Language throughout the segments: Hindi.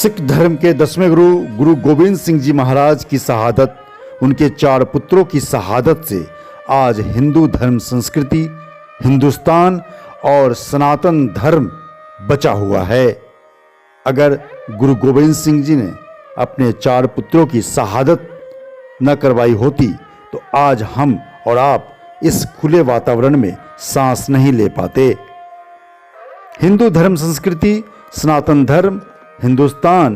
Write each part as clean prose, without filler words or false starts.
सिख धर्म के 10वें गुरु गुरु गोविंद सिंह जी महाराज की शहादत, उनके 4 पुत्रों की शहादत से आज हिंदू धर्म संस्कृति, हिंदुस्तान और सनातन धर्म बचा हुआ है। अगर गुरु गोविंद सिंह जी ने अपने 4 पुत्रों की शहादत न करवाई होती तो आज हम और आप इस खुले वातावरण में सांस नहीं ले पाते। हिंदू धर्म संस्कृति, सनातन धर्म, हिंदुस्तान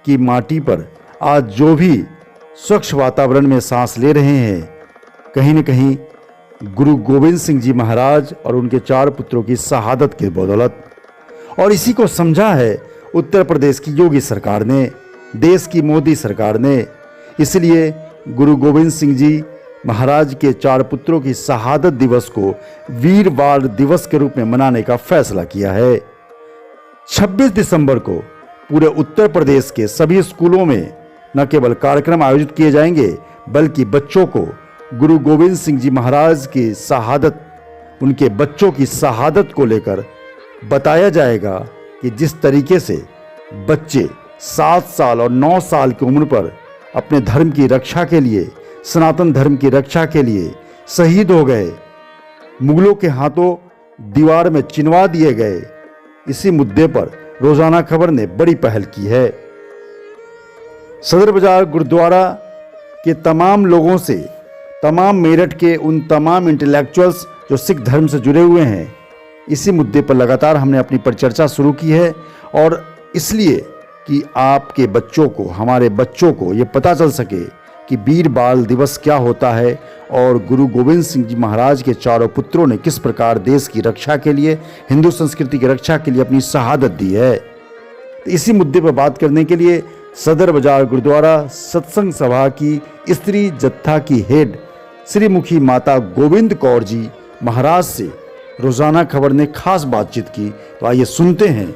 की माटी पर आज जो भी स्वच्छ वातावरण में सांस ले रहे हैं, कहीं न कहीं गुरु गोविंद सिंह जी महाराज और उनके 4 पुत्रों की शहादत के बदौलत। और इसी को समझा है उत्तर प्रदेश की योगी सरकार ने, देश की मोदी सरकार ने। इसलिए गुरु गोविंद सिंह जी महाराज के 4 पुत्रों की शहादत दिवस को वीर बाल दिवस के रूप में मनाने का फैसला किया है। 26 दिसंबर को पूरे उत्तर प्रदेश के सभी स्कूलों में न केवल कार्यक्रम आयोजित किए जाएंगे, बल्कि बच्चों को गुरु गोविंद सिंह जी महाराज की शहादत, उनके बच्चों की शहादत को लेकर बताया जाएगा कि जिस तरीके से बच्चे 7 साल और 9 साल की उम्र पर अपने धर्म की रक्षा के लिए, सनातन धर्म की रक्षा के लिए शहीद हो गए, मुगलों के हाथों दीवार में चिनवा दिए गए, इसी मुद्दे पर रोजाना खबर ने बड़ी पहल की है। सदर बाजार गुरुद्वारा के तमाम लोगों से, तमाम मेरठ के उन तमाम इंटेलेक्चुअल्स जो सिख धर्म से जुड़े हुए हैं, इसी मुद्दे पर लगातार हमने अपनी परिचर्चा शुरू की है। और इसलिए कि आपके बच्चों को, हमारे बच्चों को ये पता चल सके कि वीर बाल दिवस क्या होता है और गुरु गोविंद सिंह जी महाराज के 4 पुत्रों ने किस प्रकार देश की रक्षा के लिए, हिंदू संस्कृति की रक्षा के लिए अपनी शहादत दी है। तो इसी मुद्दे पर बात करने के लिए सदर बाजार गुरुद्वारा सत्संग सभा की स्त्री जत्था की हेड श्री मुखी माता गोविंद कौर जी महाराज से रोजाना खबर ने खास बातचीत की। तो आइए सुनते हैं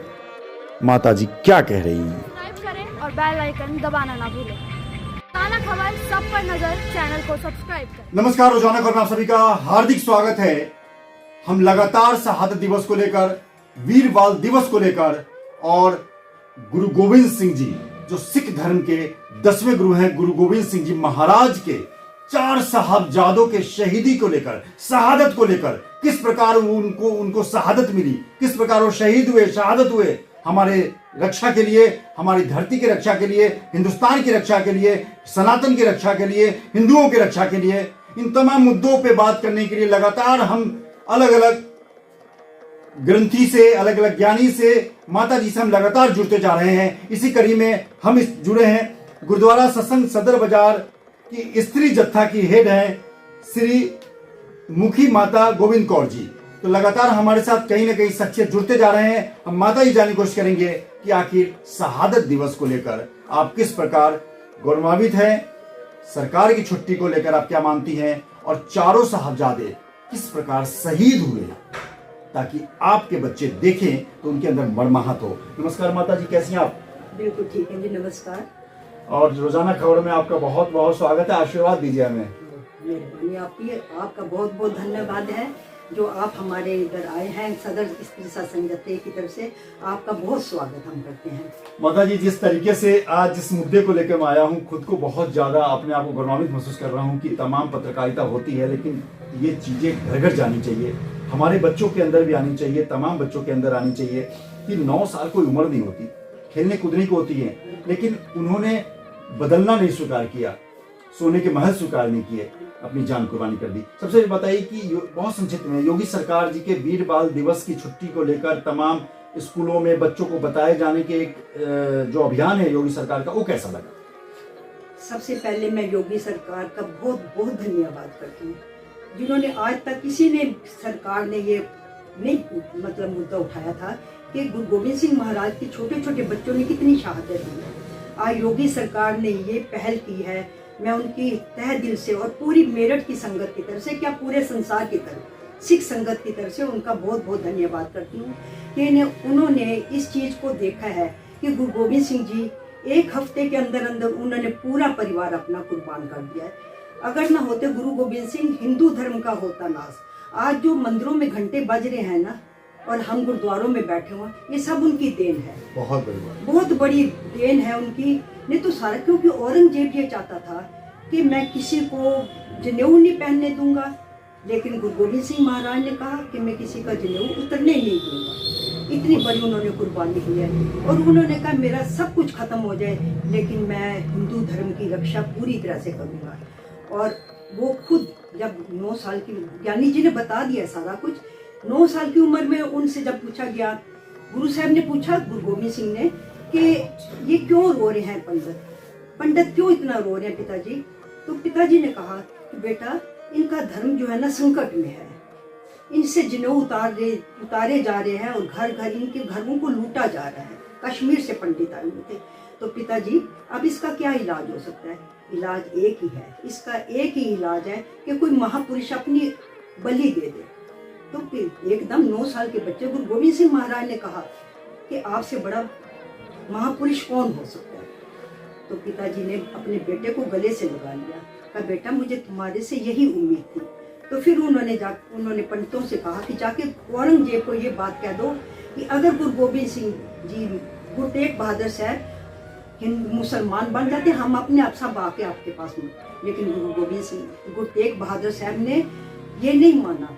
माता जी क्या कह रही हैं। सब्सक्राइब करें और बेल आइकन दबाना ना भूलें। रोजाना खबर सब पर नजर, चैनल को सब्सक्राइब करें। नमस्कार, रोजाना खबर में आप सभी का हार्दिक स्वागत है। हम लगातार शहादत दिवस को लेकर, वीर बाल दिवस को लेकर और गुरु गोविंद सिंह जी जो सिख धर्म के 10वें गुरु हैं, गुरु गोविंद सिंह जी महाराज के 4 साहबजादों के शहीदी को लेकर, शहादत को लेकर, किस प्रकार उनको शहादत मिली, किस प्रकार वो शहीद हुए, शहादत हुए हमारे रक्षा के लिए, हमारी धरती की रक्षा के लिए, हिंदुस्तान की रक्षा के लिए, सनातन की रक्षा के लिए, हिंदुओं की रक्षा के लिए, इन तमाम मुद्दों पे बात करने के लिए लगातार हम अलग अलग ग्रंथी से, अलग अलग ज्ञानी से, माता जी से हम लगातार जुड़ते जा रहे हैं। इसी कड़ी में हम जुड़े हैं गुरुद्वारा सत्संग सदर बाजार की स्त्री जत्था की हेड हैं श्री मुखी माता गोविंद कौर जी। तो लगातार हमारे साथ कहीं ना कहीं शख्सियत जुड़ते जा रहे हैं। हम माता जी जानने की कोशिश करेंगे कि आखिर शहादत दिवस को लेकर आप किस प्रकार गौरवान्वित हैं, सरकार की छुट्टी को लेकर आप क्या मानती हैं, और 4 साहबजादे किस प्रकार शहीद हुए ताकि आपके बच्चे देखें तो उनके अंदर मर्माहत हो। नमस्कार माता जी, कैसी हैं आप? बिल्कुल ठीक है जी, नमस्कार। और रोजाना खबर में आपका बहुत बहुत स्वागत है। आशीर्वाद दीजिए हमें। मेहरबानी आपकी, आपका बहुत बहुत धन्यवाद है जो आप हमारे इधर आए हैं। सदर स्त्री सत्संग जत्थे की तरफ से आपका बहुत स्वागत हम करते हैं। माता जी, जिस तरीके से आज जिस मुद्दे को लेकर मैं आया हूँ, खुद को बहुत ज्यादा अपने आप को गौरवान्वित महसूस कर रहा हूँ कि तमाम पत्रकारिता होती है, लेकिन ये चीजें घर घर जानी चाहिए, हमारे बच्चों के अंदर भी आनी चाहिए, तमाम बच्चों के अंदर आनी चाहिए कि 9 साल कोई उम्र नहीं होती, खेलने कूदने की होती है, लेकिन उन्होंने बदलना नहीं स्वीकार किया, सोने के महल स्वीकार नहीं किए, अपनी जान कुर्बानी कर दी। सबसे बताइए कि बहुत संक्षिप्त में योगी सरकार जी के वीर बाल दिवस की छुट्टी को लेकर तमाम स्कूलों में बच्चों को बताए जाने के एक जो अभियान है योगी सरकार का, वो कैसा लगा? सबसे पहले मैं योगी सरकार का बहुत बहुत धन्यवाद करती हूँ, जिन्होंने आज तक किसी ने सरकार ने ये नहीं मुद्दा उठाया था कि गुरु गोविंद सिंह महाराज के छोटे छोटे बच्चों ने कितनी शहादत दी। आज योगी सरकार ने ये पहल की है। मैं उनकी तहे दिल से और पूरी मेरठ की संगत की तरफ से, क्या पूरे संसार की तरफ, सिख संगत की तरफ से उनका बहुत बहुत धन्यवाद करती हूँ कि उन्होंने इस चीज़ को देखा है कि गुरु गोविंद सिंह जी 1 हफ्ते के अंदर अंदर उन्होंने पूरा परिवार अपना कुर्बान कर दिया है। अगर ना होते गुरु गोविंद सिंह, हिंदू धर्म का होता नाश। आज जो मंदिरों में घंटे बज रहे हैं ना, और हम गुरुद्वारों में बैठे हुए, ये सब उनकी देन है। बहुत बड़ी बात। बहुत बड़ी देन है उनकी। नहीं तो सारा, क्योंकि औरंगजेब ये चाहता था कि मैं किसी को जनेऊ नहीं पहनने दूंगा, लेकिन गुरु गोविंद सिंह महाराज ने कहा कि मैं किसी का जनेऊ उतरने नहीं दूंगा। इतनी बड़ी उन्होंने कुर्बानी की है। और उन्होंने कहा मेरा सब कुछ खत्म हो जाए, लेकिन मैं हिंदू धर्म की रक्षा पूरी तरह से करूंगा। और वो खुद जब 9 साल की, ज्ञानी जी ने बता दिया सारा कुछ, 9 साल की उम्र में उनसे जब पूछा गया, गुरु साहब ने पूछा गुरु गोविंद सिंह ने कि ये क्यों रो रहे हैं पंडित क्यों इतना रो रहे हैं पिताजी? तो पिताजी ने कहा कि बेटा, इनका धर्म जो है ना संकट में है, इनसे जनेऊ उतारे जा रहे हैं और घर घर इनके घरों को लूटा जा रहा है। कश्मीर से पंडित आए हुए थे। तो पिताजी, अब इसका क्या इलाज हो सकता है? इलाज एक ही है, इसका एक ही इलाज है कि कोई महापुरुष अपनी बलि दे दे। तो फिर एकदम 9 साल के बच्चे गुरु गोविंद सिंह महाराज ने कहा कि आपसे बड़ा महापुरुष कौन हो सकता है? तो पिताजी ने अपने बेटे को गले से लगा लिया, कहा बेटा मुझे तुम्हारे से यही उम्मीद थी। तो फिर उन्होंने पंडितों से कहा कि जाके औरंगजेब को ये बात कह दो कि अगर गुरु गोविंद सिंह जी, गुरु तेग बहादुर साहब मुसलमान बन जाते, हम अपने आप सब आके आपके पास में। लेकिन गुरु तेग बहादुर साहब ने ये नहीं माना।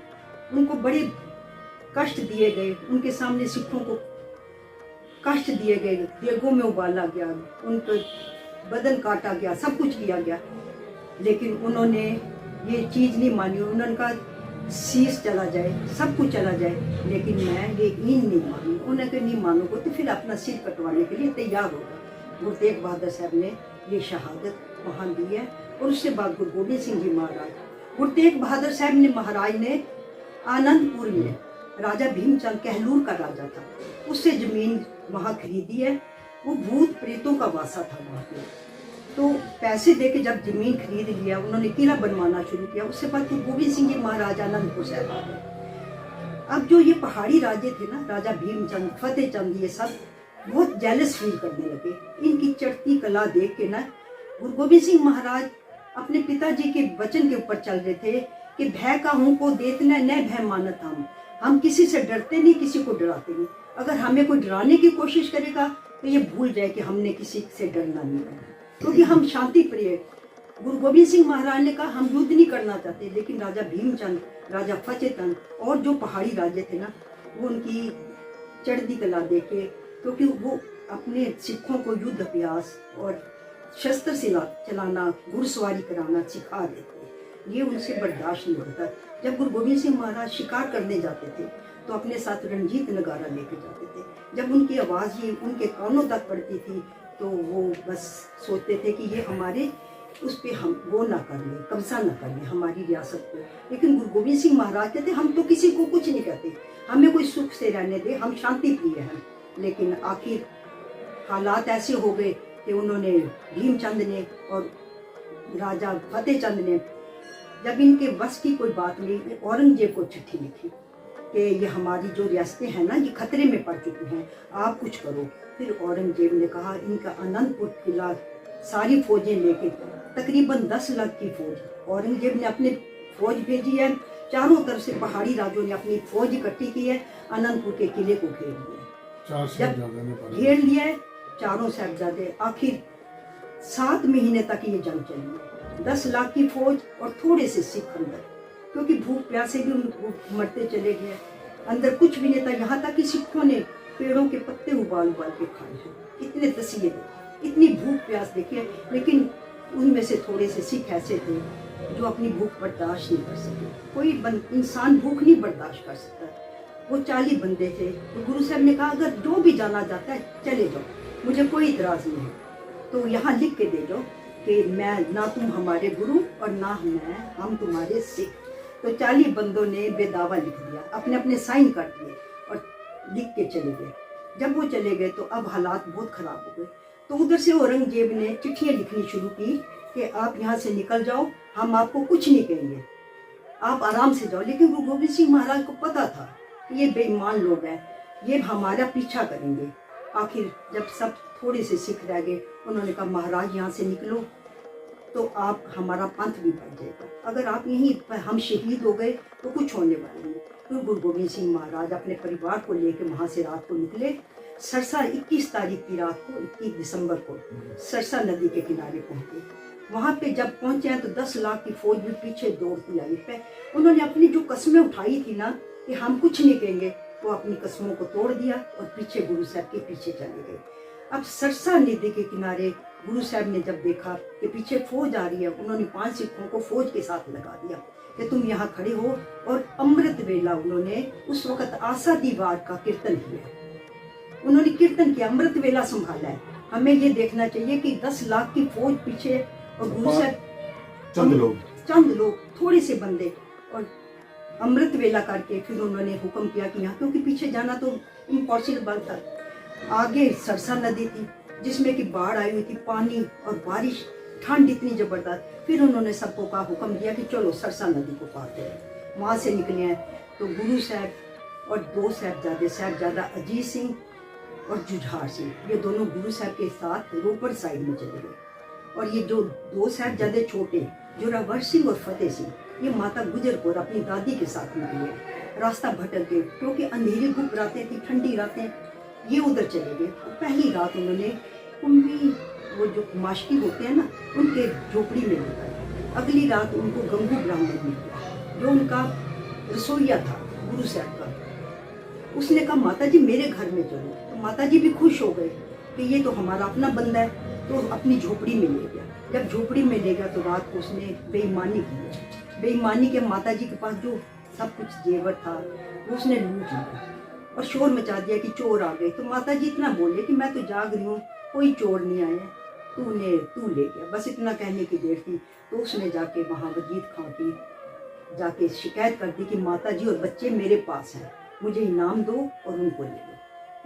उनको बड़े कष्ट दिए गए, उनके सामने सिखों को कष्ट दिए गए, देगों में उबाला गया, उनको बदन काटा गया, सब कुछ किया गया, लेकिन उन्होंने ये चीज़ नहीं मानी। उन्होंने कहा शीश चला जाए, सब कुछ चला जाए, लेकिन मैं ये ईन नहीं मानी। उन्होंने कहा नहीं मानोगे तो फिर अपना सिर कटवाने के लिए तैयार हो गए। गुरु तेग बहादुर साहब ने ये शहादत वहाँ दी है। और उसके बाद गुरु गोविंद सिंह जी महाराज, गुरु तेग बहादुर साहब ने महाराज ने आनंदपुर में, राजा भीमचंद कहलूर का राजा था, उससे जमीन वहाँ खरीदी है। वो भूत प्रेतों का वासा था वहाँ पे। तो पैसे देके जब जमीन खरीद लिया, उन्होंने किला बनवाना शुरू किया। उसके बाद गुरु गोविंद सिंह जी महाराज आनंदपुर साहब आ गए। अब जो ये पहाड़ी राजे थे ना, राजा भीमचंद, फतेह चंद, ये सब बहुत जेलस फील करने लगे। इनकी चढ़ती कला देख के ना गुरु गोविंद सिंह महाराज अपने पिताजी के वचन के ऊपर चल रहे थे कि भय का हूं को देतना न भय मानत हम किसी से डरते नहीं, किसी को डराते नहीं। अगर हमें कोई डराने की कोशिश करेगा तो ये भूल जाए कि हमने किसी से डरना नहीं है, क्योंकि हम शांति प्रिय। गुरु गोविंद सिंह महाराज ने कहा हम युद्ध नहीं करना चाहते, लेकिन राजा भीमचंद, राजा फतेह चंद और जो पहाड़ी राजे थे ना, वो उनकी चढ़ती कला देखे, क्योंकि वो अपने सिखों को युद्ध अभ्यास और शस्त्र चलाना, घुड़सवारी कराना सिखा देते। ये उनसे बर्दाश्त नहीं होता। जब गुरु गोविंद सिंह महाराज शिकार करने जाते थे तो अपने साथ रंजीत नगारा लेके जाते थे। जब उनकी आवाज़ ही उनके कानों तक पड़ती थी तो वो बस सोचते थे कि ये हमारे उस पर हम वो ना कर ले, कब्जा ना कर ले हमारी रियासत पे। लेकिन गुरु गोविंद सिंह महाराज कहते हम तो किसी को कुछ नहीं कहते, हमें कोई सुख से रहने दे, हम शांति प्रिय हैं। लेकिन आखिर हालात ऐसे हो गए कि उन्होंने, भीमचंद ने और राजा फतेह चंद ने, जब इनके बस की कोई बात नहीं, औरंगजेब को चिट्ठी लिखी कि ये हमारी जो रियासतें हैं ना, ये खतरे में पड़ चुकी हैं, आप कुछ करो। फिर औरंगजेब ने कहा इनका आनंदपुर किला सारी फौजें लेके, तकरीबन 10 लाख की फौज औरंगजेब ने अपनी फौज भेजी है। चारों तरफ से पहाड़ी राजों ने अपनी फौज इकट्ठी की है, आनंदपुर के किले को घेर लिया। जब घेर लिया है चारों साहिबजादे, आखिर 7 महीने तक ये जंग चली। 10 लाख की फौज और थोड़े से सिख अंदर, क्योंकि भूख प्यासे भी मरते चले गए। अंदर कुछ भी नहीं था, यहाँ तक कि सिखों ने पेड़ों के पत्ते उबाल के खाए हैं। इतने तसीहे थे, इतनी भूख प्यास देखी है। लेकिन उनमें से थोड़े से सिख ऐसे थे जो अपनी भूख बर्दाश्त नहीं कर सके। कोई इंसान भूख नहीं बर्दाश्त कर सकता। वो 40 बंदे थे। तो गुरु साहब ने कहा अगर जो भी जाना चाहता है चले जाओ, मुझे कोई इतराज़ नहीं है, तो यहाँ लिख के दे जाओ कि मैं, ना तुम हमारे गुरु और ना हम तुम्हारे सिख। तो 40 बंदों ने बेदावा लिख दिया, अपने अपने साइन कर दिए और लिख के चले गए। जब वो चले गए तो अब हालात बहुत ख़राब हो गए। तो उधर से औरंगजेब ने चिट्ठियाँ लिखनी शुरू की कि आप यहाँ से निकल जाओ, हम आपको कुछ नहीं कहेंगे, आप आराम से जाओ। लेकिन गुरु गोविंद सिंह महाराज को पता था कि ये बेईमान लोग हैं, ये हमारा पीछा करेंगे। आखिर जब सब थोड़े से सिख रह गए, उन्होंने कहा महाराज यहाँ से निकलो तो आप, हमारा पंथ भी बढ़ जाएगा। अगर आप यहीं हम शहीद हो गए तो कुछ होने वाला नहीं। फिर गुरु गोविंद सिंह महाराज अपने परिवार को लेकर वहाँ से रात को निकले। सरसा 21 तारीख की रात को, 21 दिसंबर को सरसा नदी के किनारे पहुंचे। वहाँ पे जब पहुंचे हैं तो 10 लाख की फौज भी पीछे दौड़ती आई पे। उन्होंने अपनी जो कस्में उठाई थी ना कि हम कुछ नहीं कहेंगे, वो अपनी कस्मों को तोड़ दिया और पीछे गुरु साहब के पीछे चले गए। अब सरसा नदी के किनारे गुरु साहब ने जब देखा कि पीछे फौज आ रही है, उन्होंने 5 सिखों को फौज के साथ लगा दिया कि तुम यहाँ खड़े हो। और अमृत वेला उन्होंने उस वक्त आशा दीवार का कीर्तन किया। उन्होंने कीर्तन किया, अमृत वेला संभाला है। हमें ये देखना चाहिए कि 10 लाख की फौज पीछे और गुरु साहब चंद लोग थोड़े से बंदे, और अमृत वेला करके फिर उन्होंने हुक्म किया कि यहाँ, क्योंकि पीछे जाना तो इम्पॉसिबल था। आगे सरसा नदी थी जिसमें कि बाढ़ आई हुई थी, पानी और बारिश, ठंड इतनी जबरदस्त। फिर उन्होंने सबको का हुक्म दिया कि चलो सरसा नदी को पार करें। वहाँ से निकले हैं तो गुरु साहब और 2 साहबजादा अजीत सिंह और जुझार सिंह, ये दोनों गुरु साहब के साथ रोपड़ साइड में चले गए। और ये जो 2 साहबजादे छोटे, जोरावर सिंह और फतेह सिंह, ये माता गुजर कौर अपनी दादी के साथ निकले। रास्ता भटक गए क्योंकि अंधेरी गुप रातें थी, ठंडी रातें, ये उधर चले गए। पहली रात उन्होंने कुंभी, वो जो माशकी होते हैं ना, उनके झोपड़ी में रुका। अगली रात उनको गंगू ब्राह्मण मिल गया जो उनका रसोईया था गुरु साहब का। उसने कहा माता जी मेरे घर में चलो। तो माता जी भी खुश हो गए कि ये तो हमारा अपना बंदा है, तो अपनी झोपड़ी में ले गया। जब झोपड़ी में ले गया तो रात को उसने बेईमानी की। बेईमानी के माता जी के पास जो सब कुछ जेवर था वो उसने लूट लिया और शोर मचा दिया कि चोर आ गए। तो माता जी इतना बोले कि मैं तो जाग रही हूँ, कोई चोर नहीं आए, तू ले गया। बस इतना कहने की देर थी। तो उसने जाके वहाँ वजीद खां की जाके शिकायत कर दी कि माता जी और बच्चे मेरे पास हैं, मुझे इनाम दो और उनको ले लो।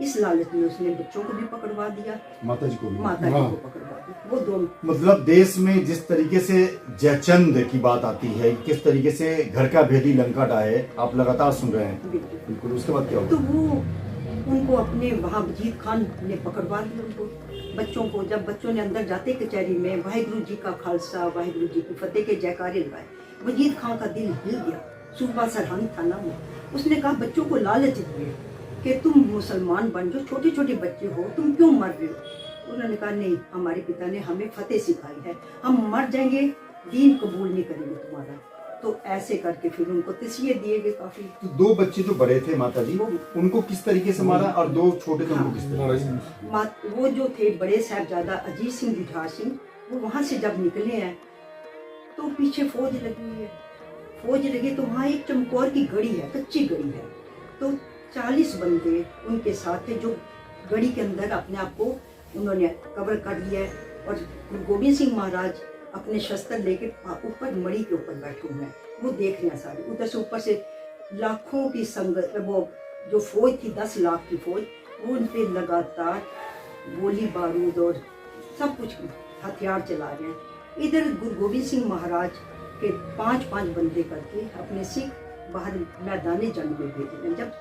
इस लालच में उसने बच्चों को भी पकड़वा दिया, माता जी को पकड़वा दिया। वो दोनों, मतलब देश में जिस तरीके से जयचंद की बात आती है, किस तरीके से घर का भेदी लंका डाहे, आप लगातार सुन रहे हैं। बिल्कुल। उसके बाद क्या हुआ? तो वो उनको अपने वहाँ वजीद खान ने पकड़वा दिया उनको, बच्चों को। जब बच्चों ने अंदर जाते कचहरी में वाहिगुरु जी का खालसा वाहिगुरु जी की फतेह के जयकारे लगाए, वजीद खान का दिल हिल गया। सूबा सरहंद था ना वो। उसने कहा बच्चों को लालच दिए कि तुम मुसलमान बन जाओ, छोटे छोटे बच्चे हो, तुम क्यों मर रहे हो। उन्होंने कहा नहीं, हमारे पिता ने हमें फतेह सिखाई है, हम मर जाएंगे, दीन कबूल नहीं करेंगे तुम्हारा। तो ऐसे करके फिर उनको तसिये दिए गए काफी। तो 2 बच्चे जो बड़े थे माता जी, उनको किस तरीके से मारा और 2 छोटे थे उनको किस तरीके से? वो जो थे बड़े साहबजादा अजीत सिंह जुझार सिंह, वो वहाँ से जब निकले हैं तो पीछे फौज लगी हुई है। फौज लगी तो वहाँ एक चमकौर की गढ़ी है, कच्ची गढ़ी है। तो 40 बंदे उनके साथ थे जो गढ़ी के अंदर अपने आप को उन्होंने कवर कर लिया है। और गुरु गोविंद सिंह महाराज अपने शस्त्र लेके ऊपर मड़ी के ऊपर बैठे हुए हैं, वो देख रहे हैं सारे। उधर से ऊपर से लाखों की संगत, वो जो फौज थी 10 लाख की फौज, वो उन पे लगातार गोली बारूद और सब कुछ हथियार चला रहे हैं। इधर गुरु गोविंद सिंह महाराज के 5-5 बंदे करके अपने सिख बाहर मैदानी जंग में भेजे। जब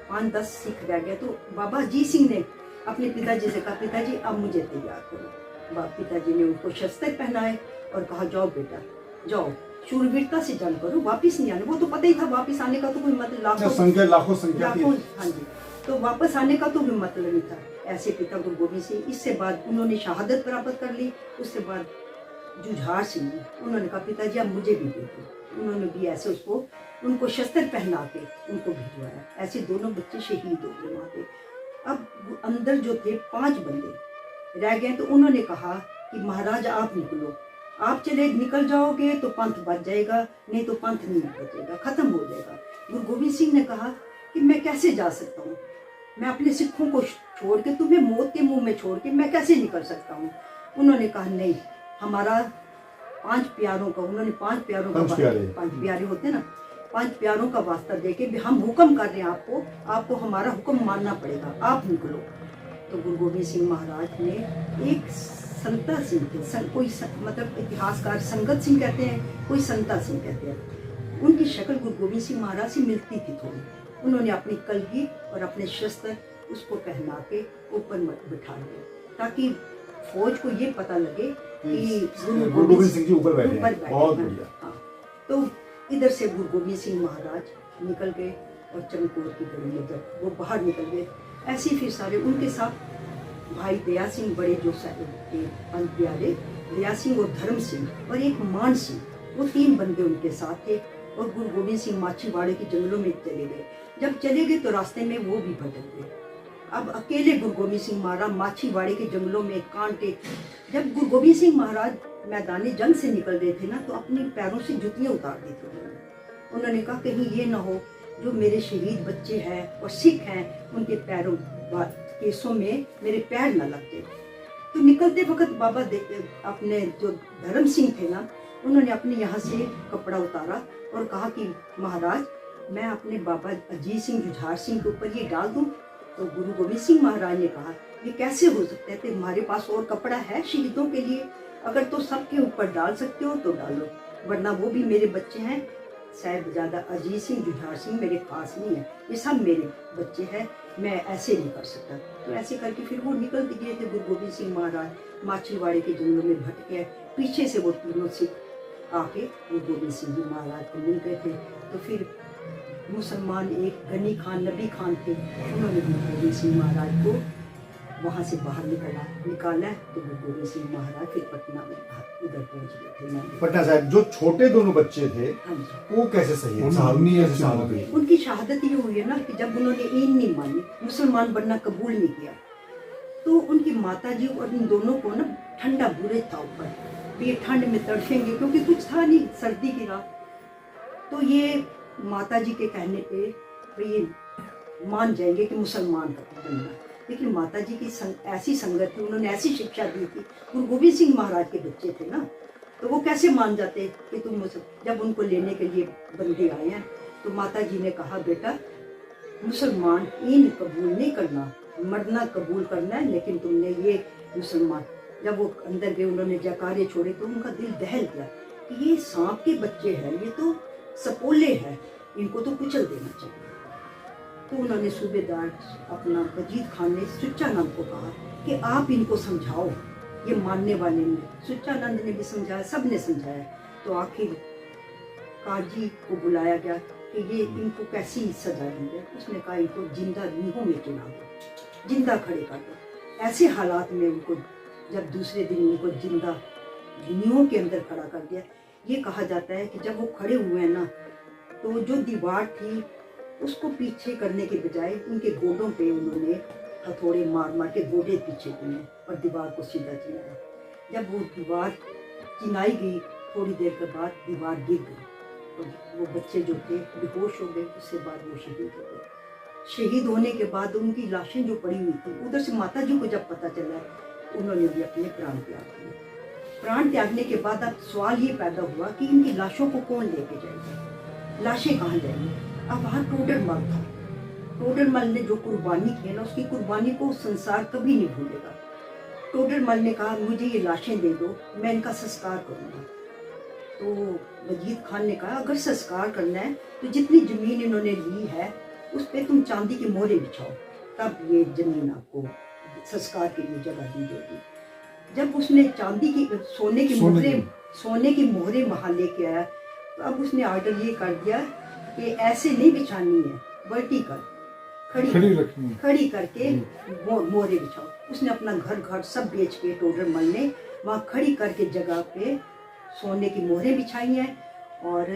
5-10 सिख रह गए तो बाबा अजीत सिंह ने अपने पिताजी से कहा पिताजी अब मुझे तैयार करो। पिताजी ने उनको शस्त्र पहनाए और कहा जाओ बेटा जाओ, शूरवीरता से जंग करो, वापिस नहीं आने। वो तो पता ही था वापिस आने का तो कोई मतलब, लाखों संख्या थी। हाँ जी, तो वापस आने का तो भी मतलब नहीं था। ऐसे पिता गुरु गोविंद सिंह, इससे बाद उन्होंने शहादत प्राप्त कर ली। उसके बाद जुझार सिंह जी, उन्होंने कहा पिताजी अब मुझे भी दे दो। उन्होंने भी ऐसे उनको शस्त्र पहना के उनको भिजवाया। ऐसे दोनों बच्चे शहीद हो गए वहाँ पे। अब अंदर जो थे 5 बंदे रह गए, तो उन्होंने कहा कि महाराज आप निकलो, आप चले निकल जाओगे तो पंथ बच जाएगा, नहीं तो पंथ नहीं बचेगा, खत्म हो जाएगा। गुरु गोविंद सिंह ने कहा कि मैं कैसे जा सकता हूँ, मैं अपने सिखों को छोड़ के, तुम्हें मौत के मुंह में छोड़ के मैं कैसे निकल सकता हूँ। उन्होंने कहा नहीं, हमारा 5 प्यारों का, उन्होंने 5 प्यारों का, 5 प्यारे होते ना, 5 प्यारों का वास्ता देके भी हम हुक्म कर रहे हैं आपको हमारा हुक्म मानना पड़ेगा, आप निकलो। तो गुरु गोविंद सिंह महाराज ने एक संता सिंह थे, कोई मतलब इतिहासकार संगत सिंह कहते हैं, कोई संता सिंह कहते हैं, उनकी शक्ल गुरु गोविंद सिंह महाराज से मिलती थी थोड़ी। उन्होंने अपनी कलगी और अपने शस्त्र उसको पहना के ऊपर बिठा दिया ताकि फौज को ये पता लगे कि गुरु गोविंद सिंह जी ऊपर बैठे हैं। बहुत बढ़िया। हाँ, तो इधर से गुरु गोविंद सिंह महाराज निकल गए और चमकौर की गली में जब वो बाहर निकल गए, ऐसे ही फिर सारे उनके साथ भाई दया सिंह, बड़े जो पंत प्यारे दया सिंह और धर्म सिंह और एक मान सिंह, वो 3 बंदे उनके साथ थे। और गुरु गोविंद सिंह माछीवाड़े के जंगलों में चले गए। जब चले गए तो रास्ते में वो भी भटक गए। अब अकेले गुरु गोविंद सिंह महाराज माछीवाड़े के जंगलों में कांटे, जब गुरु गोविंद सिंह महाराज मैदानी जंग से निकल रहे थे ना, तो अपने पैरों से जुतियां उतार दी थी उन्होंने कहा कहीं ये ना हो जो मेरे शहीद बच्चे हैं और सिख हैं उनके पैरों केसों में मेरे पैर न लगते। तो निकलते वक्त बाबा अपने जो धर्म सिंह थे ना, उन्होंने अपने यहाँ से कपड़ा उतारा और कहा कि महाराज मैं अपने बाबा अजीत सिंह जुझार सिंह के ऊपर ये डाल दूं। तो गुरु गोविंद सिंह महाराज ने कहा ये कैसे हो सकता है, तुम्हारे पास और कपड़ा है शहीदों के लिए, अगर तो सबके ऊपर डाल सकते हो तो डालो, वरना वो भी मेरे बच्चे हैं। साहिबजादा अजीत सिंह जुझार सिंह मेरे पास नहीं है, ये सब मेरे बच्चे हैं, मैं ऐसे नहीं कर सकता। तो ऐसे करके फिर वो निकल गए थे गुरु गोविंद सिंह महाराज माछीवाड़े के जंगलों में भटके। पीछे से वो तीनों सिख आके गुरु गोविंद सिंह जी महाराज को मिल गए थे। तो फिर मुसलमान एक गनी खान नबी खान थे, उन्होंने गुरु गोविंद सिंह महाराज को वहाँ से बाहर निकाला। तो गुरु गोविंद सिंह महाराज फिर पटना में उधर पहुँच गए थे। पटना साहब जो छोटे दोनों बच्चे थे हाँ जी, वो कैसे सही है? शहादत हुई? उनकी शहादत ये हुई है ना कि जब उन्होंने ईन नहीं मानी, मुसलमान बनना कबूल नहीं किया, तो उनकी माता जी और इन दोनों को ना ठंडा बुरे था ऊपर, ये ठंड में तड़फेंगे क्योंकि कुछ था नहीं, सर्दी की रात। तो ये माता जी के कहने पे ये मान जाएंगे कि मुसलमान बनना, लेकिन माता जी की ऐसी संगत थी, उन्होंने ऐसी शिक्षा दी थी, गुरु गोविंद सिंह महाराज के बच्चे थे ना, तो वो कैसे मान जाते कि तुम जब उनको लेने के लिए बंदे आए हैं तो माता जी ने कहा बेटा मुसलमान ईन कबूल नहीं करना, मरना कबूल करना है, लेकिन तुमने ये मुसलमान। जब वो अंदर गए उन्होंने जयकारे छोड़े तो उनका दिल दहल गया कि ये सांप के बच्चे हैं, ये तो सपोले हैं, इनको तो कुचल देना चाहिए। तो उन्होंने सूबेदार अपना वजीद खान ने सुच्चानंद को कहा कि आप इनको समझाओ, ये मानने वाले ने। सुच्चानंद ने भी समझाया, सब ने समझाया। तो आखिर काजी को बुलाया गया कि ये इनको कैसी सजा दी है। उसने कहा इनको जिंदा नीहों में चुना दो, जिंदा खड़े कर दो। ऐसे हालात में उनको जब दूसरे दिन उनको जिंदा नीहों के अंदर खड़ा कर दिया। ये कहा जाता है कि जब वो खड़े हुए हैं ना, तो जो दीवार थी उसको पीछे करने के बजाय उनके गोडों पे उन्होंने हथौड़े मार मार के गोडे पीछे किए और दीवार को सीधा चिनाया। जब वो दीवार चिनाई गई, थोड़ी देर के बाद दीवार गिर गई, तो वो बच्चे जो थे बेहोश हो गए। उसके बाद वो शहीद हो गए। शहीद होने के बाद उनकी लाशें जो पड़ी हुई थी, उधर से माता जी को जब पता चला, उन्होंने भी अपने प्राण त्याग दिए। प्राण त्यागने के बाद अब सवाल ये पैदा हुआ कि इनकी लाशों को कौन लेके जाएगा, लाशें कहाँ जाएंगी। अब वहाँ टोडरमल था, टोडरमल ने जो कुर्बानी की है ना, उसकी कुर्बानी को संसार कभी नहीं भूलेगा। टोडरमल ने कहा मुझे ये लाशें दे दो, मैं इनका संस्कार करूँगा। तो वजीद खान ने कहा अगर संस्कार करना है तो जितनी जमीन इन्होंने ली है उस पर तुम चांदी की मोहरें बिछाओ, तब ये जमीन आपको संस्कार के लिए जगह दी जाएगी। जब उसने सोने की मोहरें वहाँ लेके आया, तो अब उसने ऑर्डर ये कर दिया कि ऐसे नहीं बिछानी है, वर्टिकल खड़ी करके मोहरें बिछाओ। उसने अपना घर सब बेच के टोडरमल ने वहाँ खड़ी करके जगह पे सोने की मोहरें बिछाई हैं और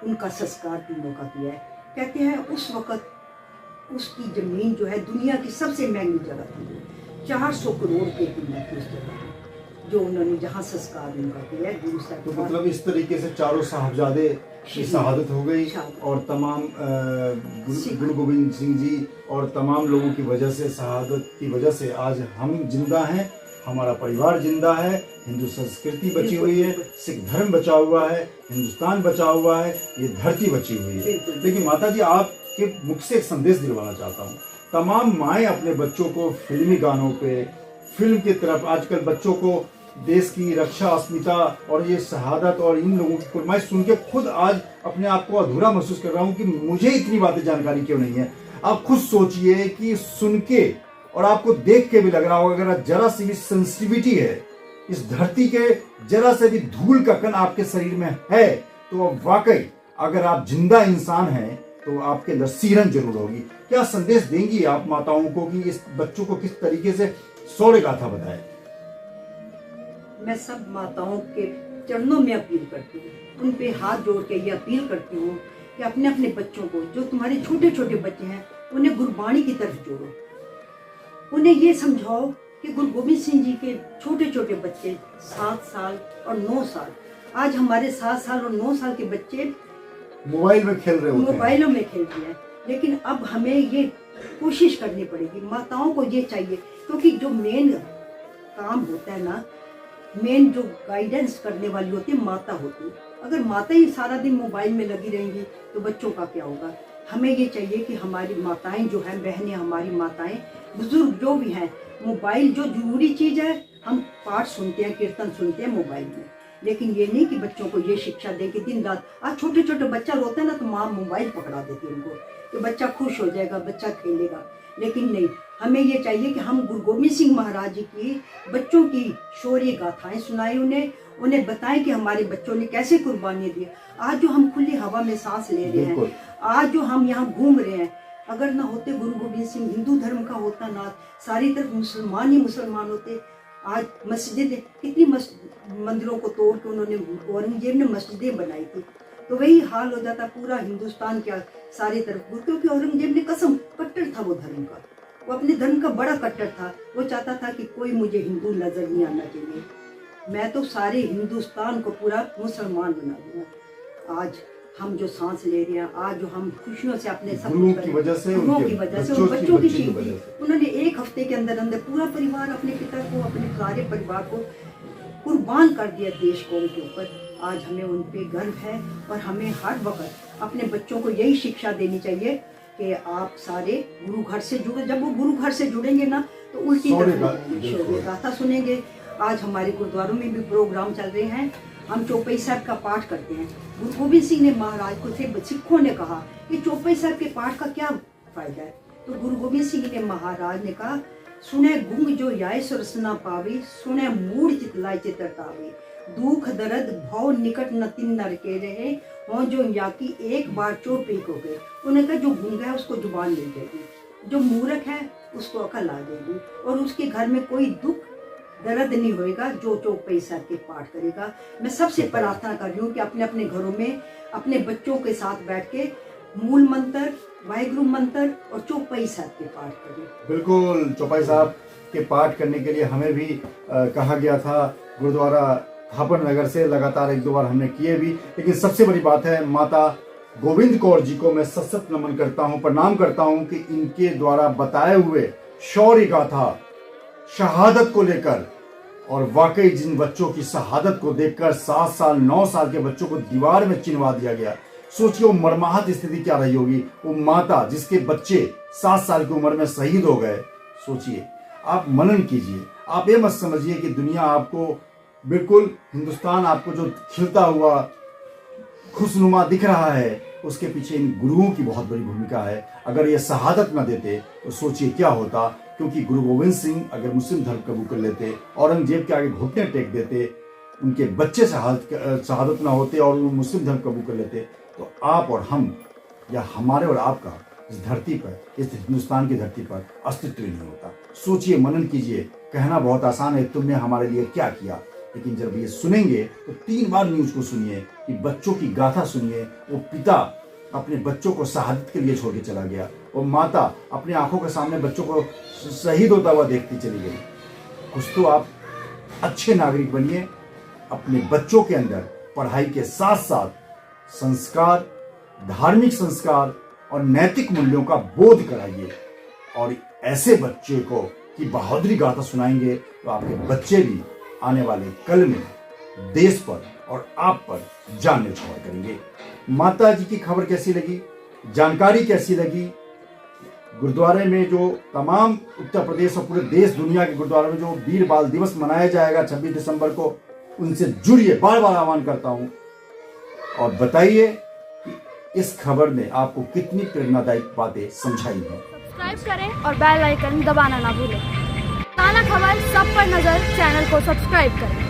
उनका संस्कार तीनों का किया है। कहते हैं उस वक़्त उसकी ज़मीन जो है दुनिया की सबसे महंगी जगह थी, 400 करोड़ रुपए की कीमत थी उस जगह जो उन्होंने जहाँ संस्कार उनका किया है। गुरु साहब तो मतलब इस तरीके से चारों साहबजादे की शहादत हो गई और तमाम गुरु गोविंद सिंह जी और तमाम लोगों की वजह से, शहादत की वजह से आज हम जिंदा हैं, हमारा परिवार जिंदा है, हिंदू संस्कृति बची हुई है, सिख धर्म बचा हुआ है, हिंदुस्तान बचा हुआ है, ये धरती बची हुई है। लेकिन माता जी आपके मुख से एक संदेश दिलवाना चाहता हूँ। तमाम माएँ अपने बच्चों को फिल्मी गानों पे, फिल्म की तरफ, आजकल बच्चों को देश की रक्षा, अस्मिता और ये शहादत और इन लोगों की कुर्बानी सुन के खुद आज अपने आप को अधूरा महसूस कर रहा हूँ कि मुझे इतनी बातें जानकारी क्यों नहीं है। आप खुद सोचिए कि सुन के और आपको देख के भी लग रहा होगा अगर जरा सी भी सेंसिटिविटी है, इस धरती के जरा से भी धूल का कण आपके शरीर में है, तो वाकई अगर आप जिंदा इंसान हैं तो आपके अंदर सीरन जरूर होगी। क्या संदेश देंगी आप माताओं को कि इस बच्चों को किस तरीके से शौर्य गाथा बताएं? मैं सब माताओं के चरणों में अपील करती हूँ, उन पे हाथ जोड़ के ये अपील करती हूँ कि अपने अपने बच्चों को, जो तुम्हारे छोटे छोटे बच्चे हैं, उन्हें गुरबाणी की तरफ जोड़ो। उन्हें ये समझाओ कि गुरु गोविंद सिंह जी के छोटे छोटे बच्चे 7 साल और 9 साल, आज हमारे 7 साल और 9 साल के बच्चे मोबाइल में खेल रहे होते हैं, मोबाइलों में खेल रहे हैं। लेकिन अब हमें ये कोशिश करनी पड़ेगी, माताओं को ये चाहिए, क्योंकि जो मेन काम होता है ना, मेन जो गाइडेंस करने वाली होती है माता होती है। अगर माता ही सारा दिन मोबाइल में लगी रहेंगी तो बच्चों का क्या होगा। हमें ये चाहिए कि हमारी माताएं जो हैं, बहनें, हमारी माताएं, बुजुर्ग जो भी हैं, मोबाइल जो जरूरी चीज़ है, हम पाठ सुनते हैं, कीर्तन सुनते हैं मोबाइल में, लेकिन ये नहीं कि बच्चों को ये शिक्षा दे कि दिन रात, आज छोटे छोटे बच्चा रोता है ना तो माँ मोबाइल पकड़ा देती है उनको कि बच्चा खुश हो जाएगा, बच्चा खेलेगा। लेकिन नहीं, हमें ये चाहिए कि हम गुरु गोविंद सिंह महाराज जी की बच्चों की शौर्य गाथाएं सुनाएं, उन्हें बताएं कि हमारे बच्चों ने कैसे कुर्बानी दी। आज जो हम खुली हवा में सांस ले रहे हैं, आज जो हम यहाँ घूम रहे हैं, अगर ना होते गुरु गोविंद सिंह, हिंदू धर्म का होता ना, सारी तरफ मुसलमान ही मुसलमान होते। आज मस्जिदें, कितनी मंदिरों को तोड़ के उन्होंने, औरंगजेब ने मस्जिदें बनाई थी, तो वही हाल हो जाता पूरा हिंदुस्तान क्या सारी तरफ, क्योंकि औरंगजेब ने कसम, कट्टर था वो धर्म का, वो अपने धर्म का बड़ा कट्टर था। वो चाहता था कि कोई मुझे हिंदू नजर नहीं आना चाहिए, मैं तो सारे हिंदुस्तान को पूरा मुसलमान बना दूंगा। आज हम जो सांस ले रहे हैं, आज जो हम खुशियों से अपने सब गुरुओं की वजह से, और बच्चों की चीज दी, उन्होंने 1 हफ्ते के अंदर अंदर पूरा परिवार, अपने पिता को, अपने सारे परिवार को कुर्बान कर दिया देश कौम के ऊपर। आज हमें उन पे गर्व है और हमें हर वक्त अपने बच्चों को यही शिक्षा देनी चाहिए कि आप सारे गुरु घर से जुड़े। जब वो गुरु घर से जुड़ेंगे ना तो उल्टी तरफ गाथा सुनेंगे। आज हमारे गुरुद्वारों में भी प्रोग्राम चल रहे हैं, हम चौपाई साहब का पाठ करते हैं। गुरु गोविंद सिंह ने महाराज को से सिखों ने कहा कि चौपाई साहब के पाठ का क्या फायदा है, तो गुरु गोविंद सिंह ने महाराज ने कहा, सुने गुंग जो याय सुरसना पावी, सुने मूड चितलाय चितरतावी, दुख दर्द भव निकट न तिन नर के रहे, हो जो याकी एक बार चौपाई को गए। उन्हें कहा जो गूंगा है उसको जुबान मिल जाएगी, जो मूर्ख है उसको अकल आ जाएगी, और उसके घर में कोई दुख दर्द नहीं होएगा जो चौपाई साहब के पाठ करेगा। मैं सबसे प्रार्थना कर रही हूँ कि अपने अपने घरों में अपने बच्चों के साथ बैठ के मूल मंत्र, वाहिगुरु मंत्र और चौपाई साहब के पाठ करें। बिल्कुल, चौपाई साहब के पाठ करने के लिए हमें भी कहा गया था गुरुद्वारा थापर नगर से, लगातार 1-2 बार हमने किए भी। लेकिन सबसे बड़ी बात है, माता गोविंद कौर जी को मैं सशक्त नमन करता हूँ, प्रणाम करता हूँ कि इनके द्वारा बताए हुए शौर्य गाथा, शहादत को लेकर, और वाकई जिन बच्चों की शहादत को देखकर 7 साल 9 साल के बच्चों को दीवार में चिनवा दिया गया, सोचिए वो मर्माहत स्थिति क्या रही होगी। वो माता जिसके बच्चे 7 साल की उम्र में शहीद हो गए, सोचिए, आप मनन कीजिए। आप ये मत समझिए कि दुनिया आपको बिल्कुल, हिंदुस्तान आपको जो खिलता हुआ खुशनुमा दिख रहा है, उसके पीछे इन गुरुओं की बहुत बड़ी भूमिका है। अगर ये शहादत न देते तो सोचिए क्या होता, क्योंकि गुरु गोविंद सिंह अगर मुस्लिम धर्म कबूल कर लेते, औरंगजेब के आगे घुटने टेक देते, उनके बच्चे शहादत ना होते और वो मुस्लिम धर्म कबूल कर लेते, तो आप और हम, या हमारे और आपका इस धरती पर, इस हिंदुस्तान की धरती पर अस्तित्व ही नहीं होता। सोचिए, मनन कीजिए। कहना बहुत आसान है, तुमने हमारे लिए क्या किया, लेकिन जब ये सुनेंगे तो 3 बार न्यूज को सुनिए, कि बच्चों की गाथा सुनिए। वो पिता अपने बच्चों को शहादत के लिए छोड़ के चला गया, वो माता अपनी आंखों के सामने बच्चों को शहीद होता हुआ देखती चली गई। कुछ तो आप अच्छे नागरिक बनिए, अपने बच्चों के अंदर पढ़ाई के साथ साथ संस्कार, धार्मिक संस्कार और नैतिक मूल्यों का बोध कराइए, और ऐसे बच्चे को की बहादुरी गाथा सुनाएंगे तो आपके बच्चे भी आने वाले कल में देश पर और आप पर जान न्यौछावर करेंगे। माता जी की खबर कैसी लगी, जानकारी कैसी लगी, गुरुद्वारे में जो तमाम उत्तर प्रदेश और पूरे देश दुनिया के गुरुद्वारों में जो वीर बाल दिवस मनाया जाएगा 26 दिसंबर को, उनसे जुड़िए, बार बार आह्वान करता हूं, और बताइए कि इस खबर ने आपको कितनी प्रेरणादायक बातें समझाई हैं। सब्सक्राइब करें और बेल आइकन दबाना ना भूलें। ताज़ा खबर सब पर नजर चैनल को सब्सक्राइब करें।